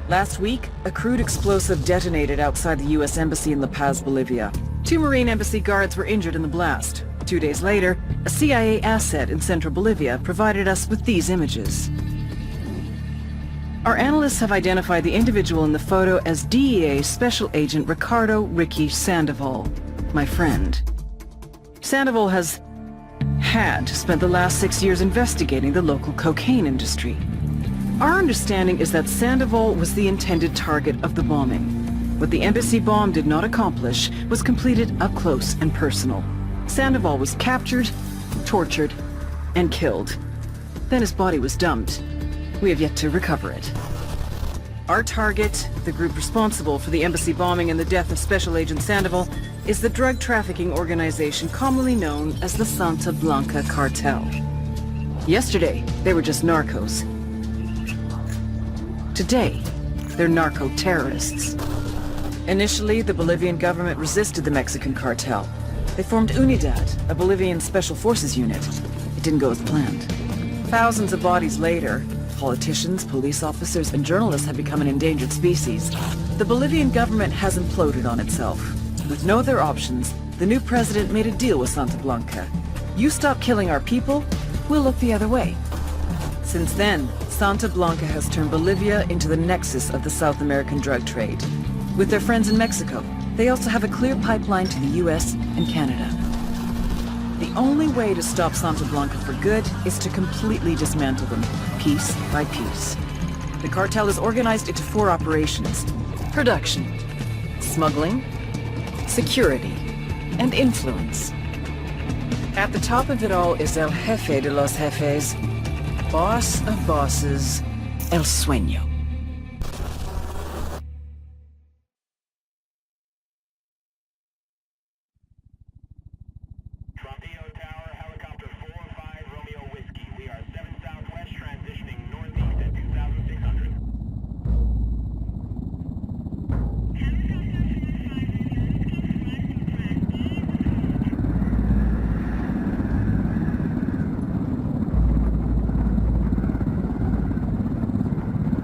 Last week, a crude explosive detonated outside the U.S. Embassy in La Paz, Bolivia. 2 Marine Embassy guards were injured in the blast. 2 days later, a CIA asset in central Bolivia provided us with these images. Our analysts have identified the individual in the photo as DEA Special Agent Ricardo Ricky Sandoval, my friend. Sandoval had spent the last 6 years investigating the local cocaine industry. Our understanding is that Sandoval was the intended target of the bombing. What the embassy bomb did not accomplish was completed up close and personal. Sandoval was captured, tortured, and killed. Then his body was dumped. We have yet to recover it. Our target, the group responsible for the embassy bombing and the death of Special Agent Sandoval, is the drug trafficking organization commonly known as the Santa Blanca Cartel. Yesterday, they were just narcos. Today, they're narco-terrorists. Initially, the Bolivian government resisted the Mexican cartel. They formed Unidad, a Bolivian special forces unit. It didn't go as planned. Thousands of bodies later, politicians, police officers, and journalists have become an endangered species. The Bolivian government has imploded on itself. With no other options, the new president made a deal with Santa Blanca. You stop killing our people, we'll look the other way. Since then, Santa Blanca has turned Bolivia into the nexus of the South American drug trade. With their friends in Mexico, they also have a clear pipeline to the US and Canada. The only way to stop Santa Blanca for good is to completely dismantle them, piece by piece. The cartel is organized into 4 operations: production, smuggling, security, and influence. At the top of it all is El Jefe de los Jefes, boss of bosses, El Sueño.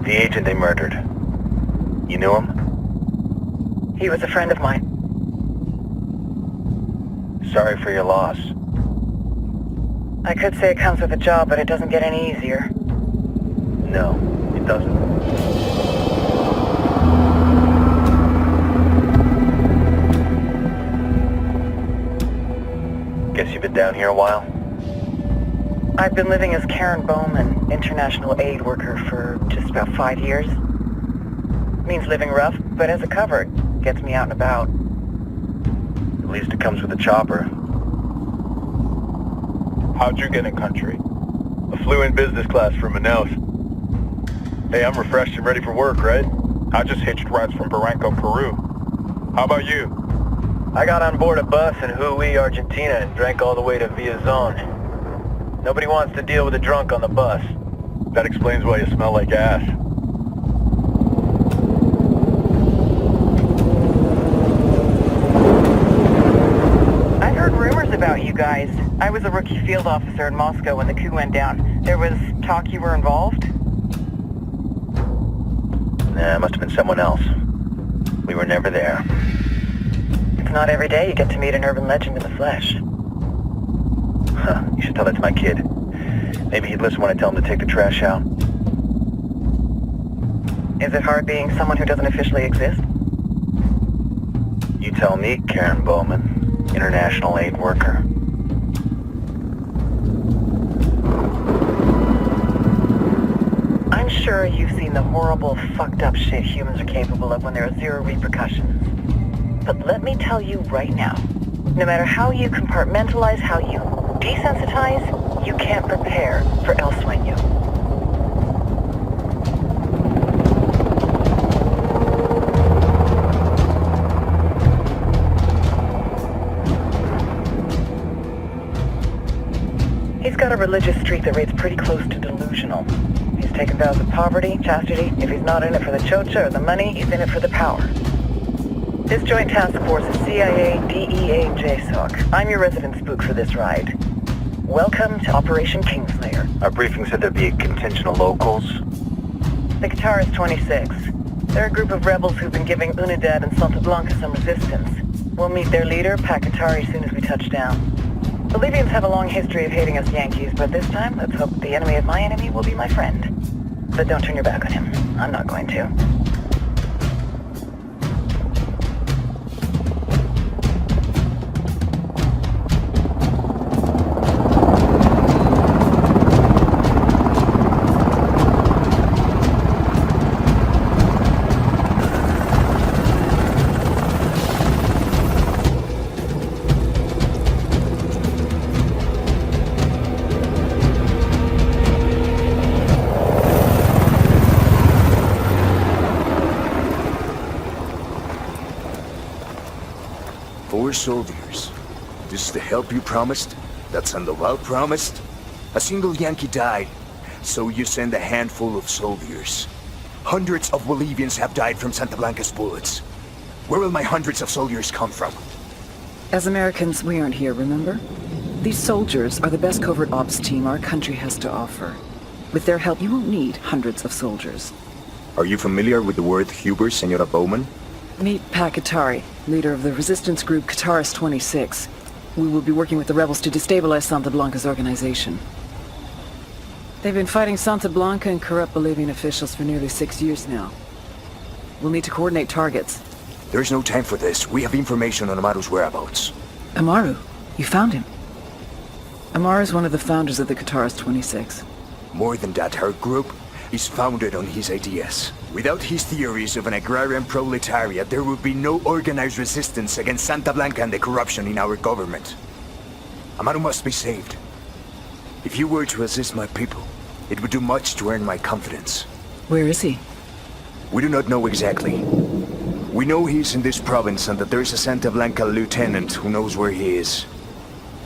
The agent they murdered. You knew him? He was a friend of mine. Sorry for your loss. I could say it comes with a job, but it doesn't get any easier. No, it doesn't. Guess you've been down here a while? I've been living as Karen Bowman, international aid worker, for just about 5 years. Means living rough, but as a cover, gets me out and about. At least it comes with a chopper. How'd you get in country? I flew in business class from Manaus. Hey, I'm refreshed and ready for work, right? I just hitched rides from Barranco, Peru. How about you? I got on board a bus in Jujuy, Argentina and drank all the way to Villazon. Nobody wants to deal with a drunk on the bus. That explains why you smell like ass. I've heard rumors about you guys. I was a rookie field officer in Moscow when the coup went down. There was talk you were involved? Nah, it must have been someone else. We were never there. It's not every day you get to meet an urban legend in the flesh. Huh, you should tell that to my kid. Maybe he'd listen when I tell him to take the trash out. Is it hard being someone who doesn't officially exist? You tell me, Karen Bowman, international aid worker. I'm sure you've seen the horrible, fucked up shit humans are capable of when there are 0 repercussions. But let me tell you right now, no matter how you compartmentalize, how you desensitize, you can't prepare for El Sueño. He's got a religious streak that rates pretty close to delusional. He's taken vows of poverty, chastity. If he's not in it for the chocha or the money, he's in it for the power. This joint task force is CIA, DEA, and JSOC. I'm your resident spook for this ride. welcome to Operation Kingslayer. Our briefing said there'd be a contingent of locals. The Kataris 26. They're a group of rebels who've been giving Unidad and Santa Blanca some resistance. We'll meet their leader, Pac Katari, as soon as we touch down. Bolivians have a long history of hating us Yankees, but this time, let's hope the enemy of my enemy will be my friend. But don't turn your back on him. I'm not going to. Soldiers. This is the help you promised? That Sandoval promised? A single Yankee died, so you send a handful of soldiers. Hundreds of Bolivians have died from Santa Blanca's bullets. Where will my hundreds of soldiers come from? As Americans, we aren't here, remember? These soldiers are the best covert ops team our country has to offer. With their help, you won't need hundreds of soldiers. Are you familiar with the word Huber, Senora Bowman? Meet Pac Katari, leader of the resistance group Kataris 26. We will be working with the rebels to destabilize Santa Blanca's organization. They've been fighting Santa Blanca and corrupt Bolivian officials for nearly 6 years now. We'll need to coordinate targets. There's no time for this. We have information on Amaru's whereabouts. Amaru? You found him? Amaru is one of the founders of the Kataris 26. More than that, her group is founded on his ideas. Without his theories of an agrarian proletariat, there would be no organized resistance against Santa Blanca and the corruption in our government. Amaru must be saved. If you were to assist my people, it would do much to earn my confidence. Where is he? We do not know exactly. We know he's in this province and that there is a Santa Blanca lieutenant who knows where he is.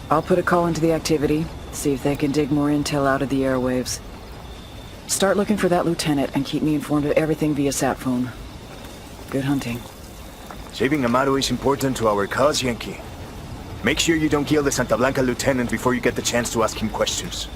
I'll put a call into the activity, see if they can dig more intel out of the airwaves. Start looking for that lieutenant and keep me informed of everything via sat phone. Good hunting. Saving Amaru is important to our cause, Yankee. Make sure you don't kill the Santa Blanca lieutenant before you get the chance to ask him questions.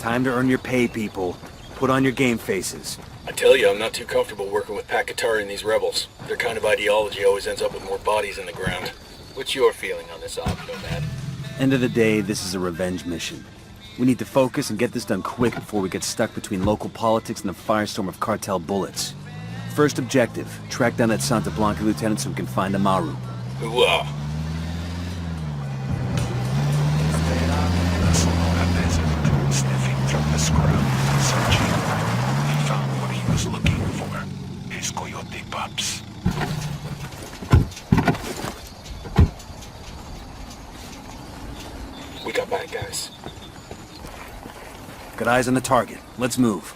Time to earn your pay, people. Put on your game faces. I tell you, I'm not too comfortable working with Pac Katari and these rebels. Their kind of ideology always ends up with more bodies in the ground. What's your feeling on this op, Nomad? End of the day, this is a revenge mission. We need to focus and get this done quick before we get stuck between local politics and the firestorm of cartel bullets. First objective, track down that Santa Blanca lieutenant so we can find Amaru. Hooah! Searching. He found what he was looking for. His coyote pups. We got bad guys. Got eyes on the target. Let's move.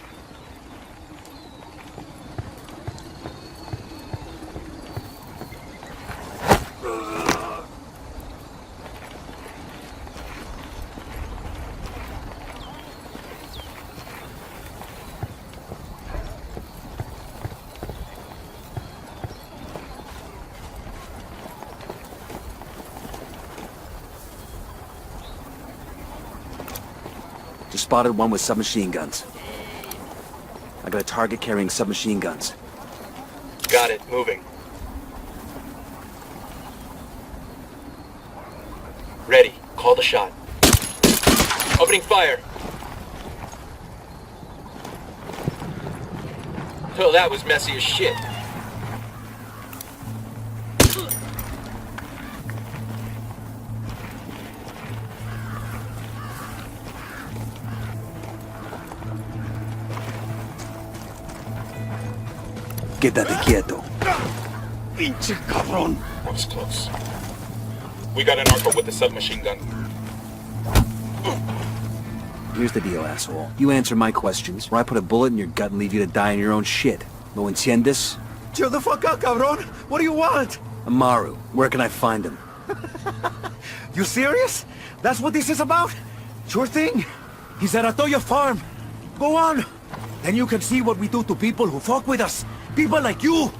Just spotted one with submachine guns. I got a target carrying submachine guns. Got it, moving. Ready, call the shot. Opening fire! Oh, that was messy as shit. Quédate quieto. Pinche cabrón. That was close. We got a narco with the submachine gun. Here's the deal, asshole. You answer my questions, or I put a bullet in your gut and leave you to die in your own shit. ¿Lo entiendes? Chill the fuck out, cabron! What do you want? Amaru, where can I find him? You serious? That's what this is about? Sure thing. He's at Atoya Farm. Go on. Then you can see what we do to people who fuck with us. People like you.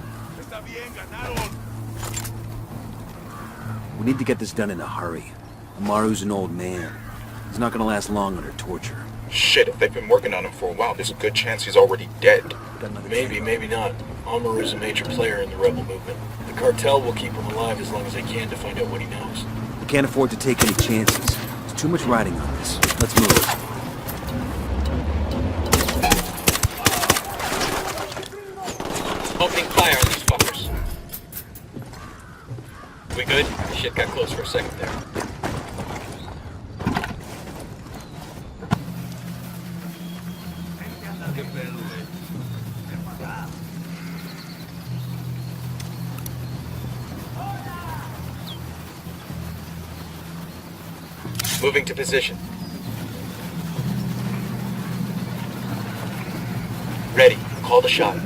We need to get this done in a hurry. Amaru's an old man. He's not gonna last long under torture. Shit, if they've been working on him for a while, there's a good chance he's already dead. Maybe, maybe not. Amaru's a major player in the rebel movement. The cartel will keep him alive as long as they can to find out what he knows. We can't afford to take any chances. There's too much riding on this. Let's move. Opening fire on these fuckers. We good? Shit got close for a second there. Moving to position. Ready. Call the shot.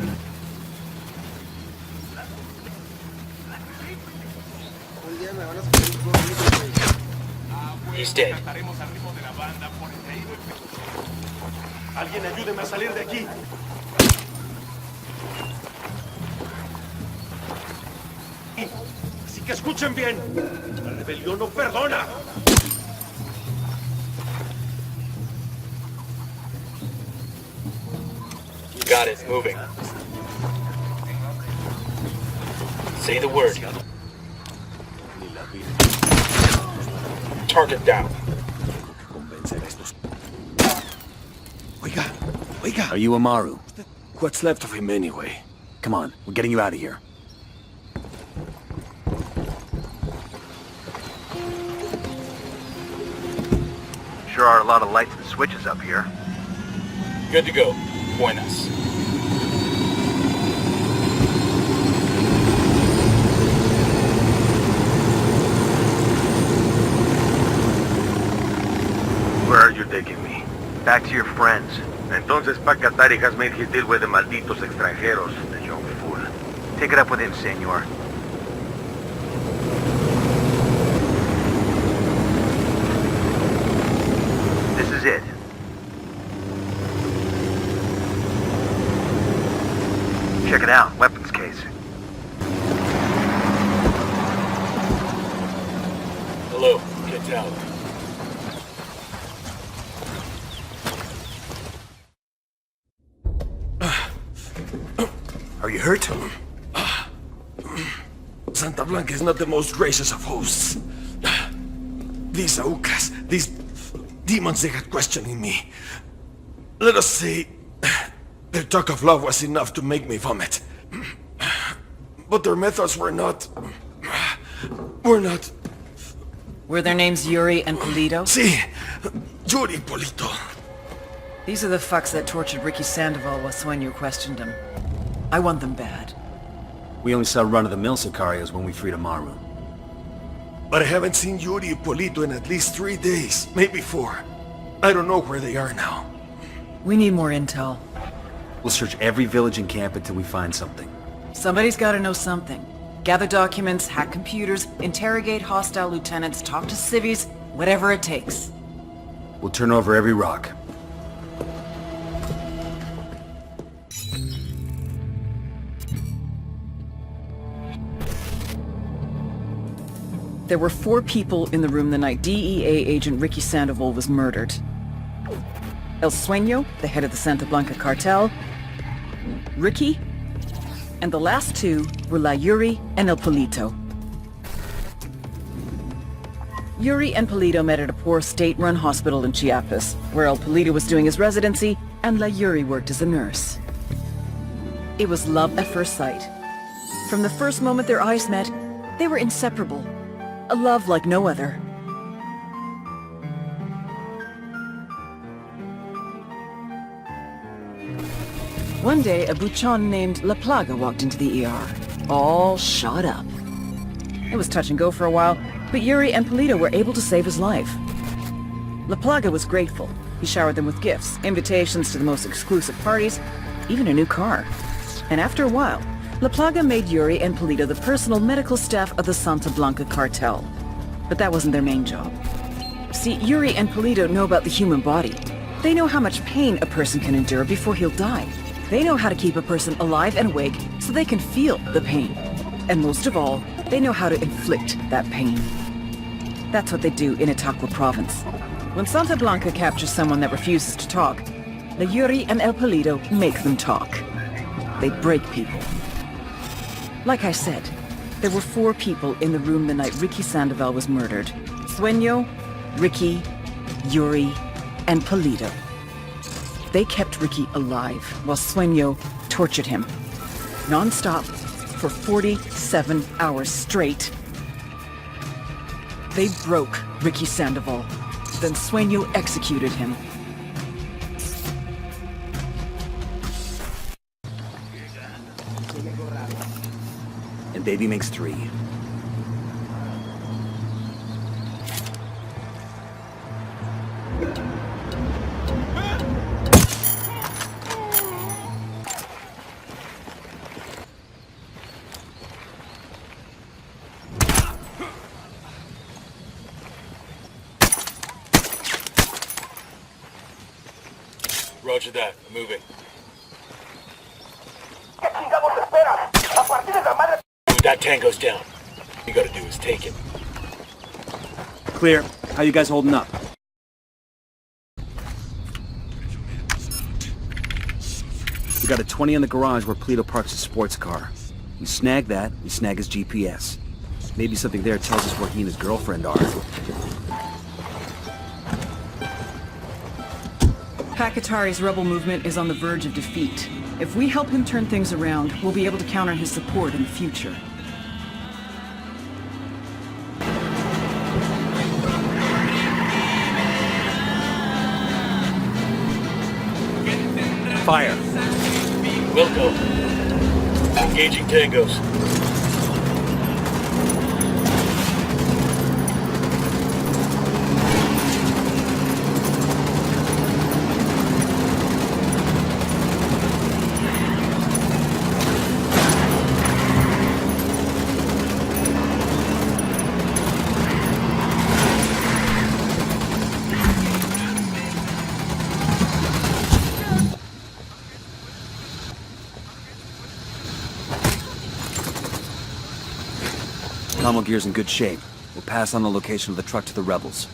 He's dead. Alguien ayúdeme a salir de aquí. Así que escuchen bien. La rebelión no perdona. Got it. Moving. Say the word. Target down. Oiga. Are you Amaru? What's left of him anyway? Come on, we're getting you out of here. Sure are a lot of lights and switches up here. Good to go. Buenas. Where are you taking me? Back to your friends. Entonces Pac Katari has made his deal with the malditos extranjeros, the young fool. Take it up with him, senor. This is it. Check it out, weapons case. Hello. Get out. Are you hurt? Santa Blanca is not the most gracious of hosts. These Aucas, these demons they had questioning me. Let us say, their talk of love was enough to make me vomit. But their methods were not... Were their names Yuri and Polito? See, Yuri Polito. These are the fucks that tortured Ricky Sandoval while Sueño questioned him. I want them bad. We only saw run-of-the-mill Sicarios when we freed Amaru. But I haven't seen Yuri and Polito in at least 3 days, maybe 4. I don't know where they are now. We need more intel. We'll search every village and camp until we find something. Somebody's gotta know something. Gather documents, hack computers, interrogate hostile lieutenants, talk to civvies, whatever it takes. We'll turn over every rock. There were 4 people in the room the night DEA agent Ricky Sandoval was murdered. El Sueño, the head of the Santa Blanca Cartel, Ricky, and the last 2 were La Yuri and El Polito. Yuri and Polito met at a poor state-run hospital in Chiapas, where El Polito was doing his residency and La Yuri worked as a nurse. It was love at first sight. From the first moment their eyes met, they were inseparable. A love like no other. One day, a buchon named La Plaga walked into the ER, all shot up. It was touch and go for a while, but Yuri and Polito were able to save his life. La Plaga was grateful, He showered them with gifts, invitations to the most exclusive parties, even a new car. And after a while, La Plaga made Yuri and Polito the personal medical staff of the Santa Blanca Cartel. But that wasn't their main job. See, Yuri and Polito know about the human body. They know how much pain a person can endure before he'll die. They know how to keep a person alive and awake so they can feel the pain. And most of all, they know how to inflict that pain. That's what they do in Itacua province. When Santa Blanca captures someone that refuses to talk, the Yuri and El Polito make them talk. They break people. Like I said, there were 4 people in the room the night Ricky Sandoval was murdered. Sueño, Ricky, Yuri, and Polito. They kept Ricky alive while Sueño tortured him. Non-stop for 47 hours straight. They broke Ricky Sandoval. Then Sueño executed him. And baby makes 3. Roger that. I'm moving. That tango's down. All you gotta do is take it. Clear. How you guys holding up? We got a 20 in the garage where Polito parks his sports car. We snag that, we snag his GPS. Maybe something there tells us where he and his girlfriend are. Pac Katari's rebel movement is on the verge of defeat. If we help him turn things around, we'll be able to counter his support in the future. Fire! Wilco. Engaging tangos. Commo gear's in good shape. We'll pass on the location of the truck to the rebels.